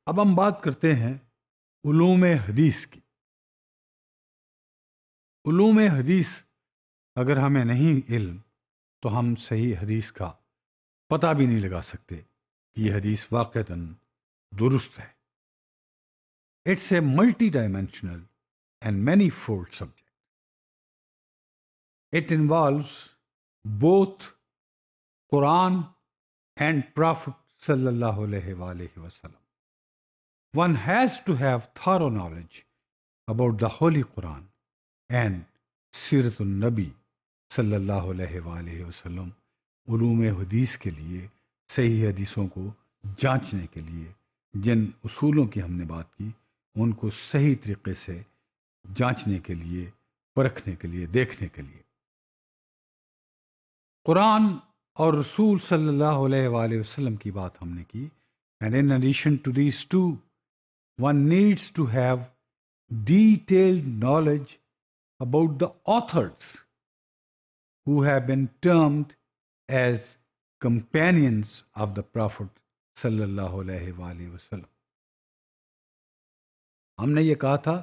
अब हम बात करते हैं उलूम हदीस की। उलूम हदीस अगर हमें नहीं इल्म तो हम सही हदीस का पता भी नहीं लगा सकते कि यह हदीस वाक़तन दुरुस्त है। It's a multi dimensional and many fold subject. It involves both Quran and profit सल्लल्लाहु अलैहि वसल्लम। One has to have thorough knowledge about the Holy Quran and Siratul Nabi sallallahu alaihi wasallam। Uloom हदीस के लिए सही हदीसों को जांचने के लिए जिन उसूलों की हमने बात की उनको सही तरीके से जांचने के लिए, परखने के लिए, देखने के लिए कुरान और रसूल सल्लल्लाहु अलैहि वसल्लम की बात हमने की। And in addition to these two, one needs to have detailed knowledge about the authors who have been termed as companions of the Prophet sallallahu alaihi wasallam। हमने ये कहा था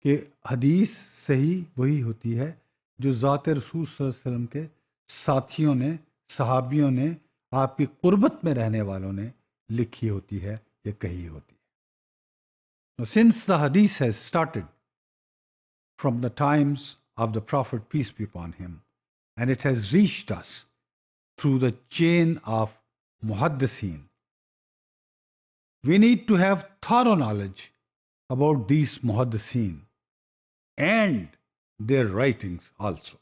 कि हदीस सही वही होती है जो ज़ात रसूल सल्लल्लाहु अलैहि वसल्लम के साथियों ने, सहाबियों ने, आपकी कुर्बत में रहने वालों ने लिखी होती है या कही होती है। Now, since the hadith has started from the times of the Prophet, peace be upon him, and it has reached us through the chain of muhaddithin, we need to have thorough knowledge about these muhaddithin and their writings also.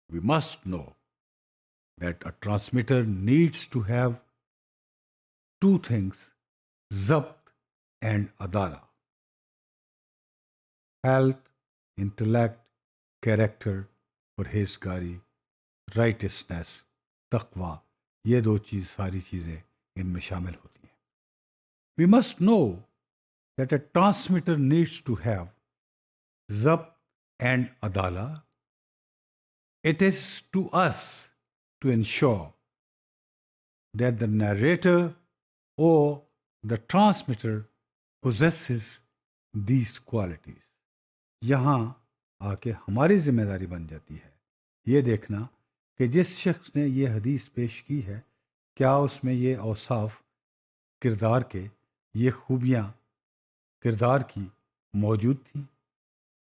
We must know that a transmitter needs to have two things, zabt and adala: health, intellect, character, परहेजगारी, righteousness, तकवा, ये दो चीज, सारी चीजें इनमें शामिल होती हैं। We must know that a transmitter needs to have zabt and adala. It is to us to ensure that the narrator or the transmitter possesses these qualities। यहाँ आके हमारी जिम्मेदारी बन जाती है ये देखना कि जिस शख्स ने ये हदीस पेश की है क्या उसमें ये औसाफ किरदार के, ये खूबियाँ किरदार की मौजूद थी,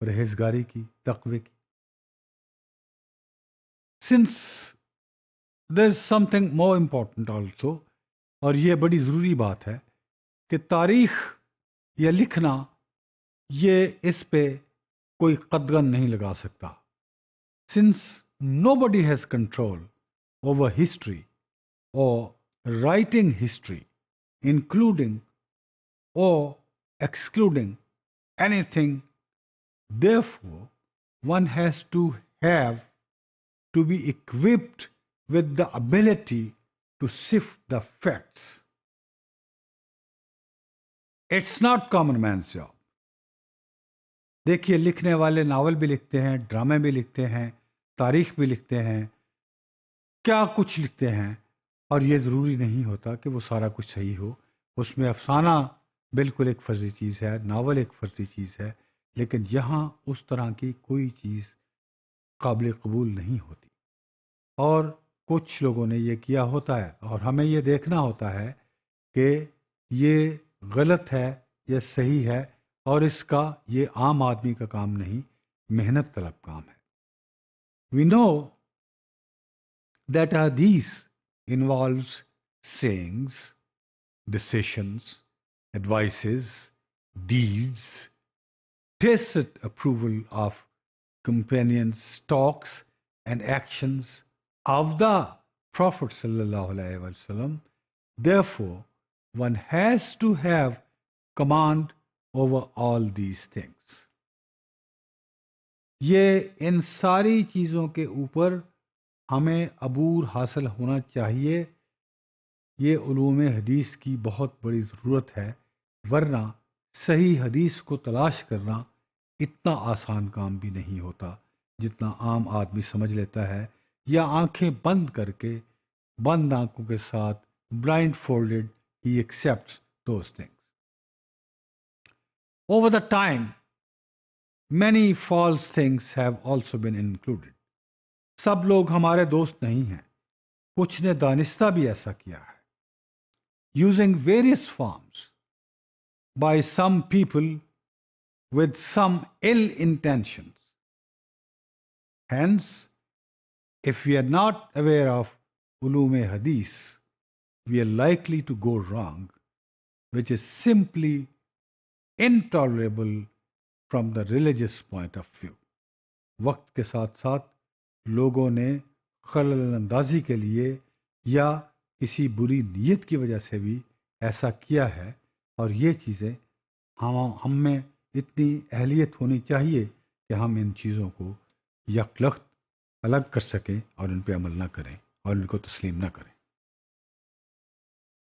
परहेजगारी की, तकवे की। Since there is something more important also, और ये बड़ी ज़रूरी बात है कि तारीख या लिखना ये इस पे कोई कदगन नहीं लगा सकता। Since nobody has control over history or writing history, including or excluding anything, therefore one has to be equipped with the ability to sift the facts। It's not common man's job। देखिए, लिखने वाले novel भी लिखते हैं, ड्रामे भी लिखते हैं, तारीख भी लिखते हैं, क्या कुछ लिखते हैं, और ये ज़रूरी नहीं होता कि वो सारा कुछ सही हो। उसमें अफसाना बिल्कुल एक फर्जी चीज़ है, नावल एक फर्जी चीज़ है, लेकिन यहाँ उस तरह की कोई चीज़ काबिल कबूल नहीं होती। और कुछ लोगों ने ये किया होता है और हमें ये देखना होता है कि ये गलत है या सही है, और इसका ये आम आदमी का काम नहीं, मेहनत तलब काम है। We know that hadith involves sayings, decisions, advices, deeds, tacit approval of companions' talks and actions of the Prophet sallallahu alaihi wasallam। Therefore, one has to have command over all these things। ये इन सारी चीज़ों के ऊपर हमें अबूर हासिल होना चाहिए। ये उलूम हदीस की बहुत बड़ी ज़रूरत है, वरना सही हदीस को तलाश करना इतना आसान काम भी नहीं होता जितना आम आदमी समझ लेता है, या आंखें बंद करके, बंद आंखों के साथ, blind folded he accepts those things. Over the time, many false things have also been included. सब लोग हमारे दोस्त नहीं हैं. कुछ ने दानिस्ता भी ऐसा किया है. Using various forms by some people with some ill intentions. Hence, if we are not aware of ulum-e-hadith, we are likely to go wrong, which is simply intolerable from the religious point of view. वक्त के साथ साथ लोगों ने खलल अंदाजी के लिए या किसी बुरी नीयत की वजह से भी ऐसा किया है, और ये चीज़ें हम में इतनी अहलियत होनी चाहिए कि हम इन चीज़ों को यकलख्त अलग कर सकें और इन पे अमल ना करें और इनको तस्लीम ना करें.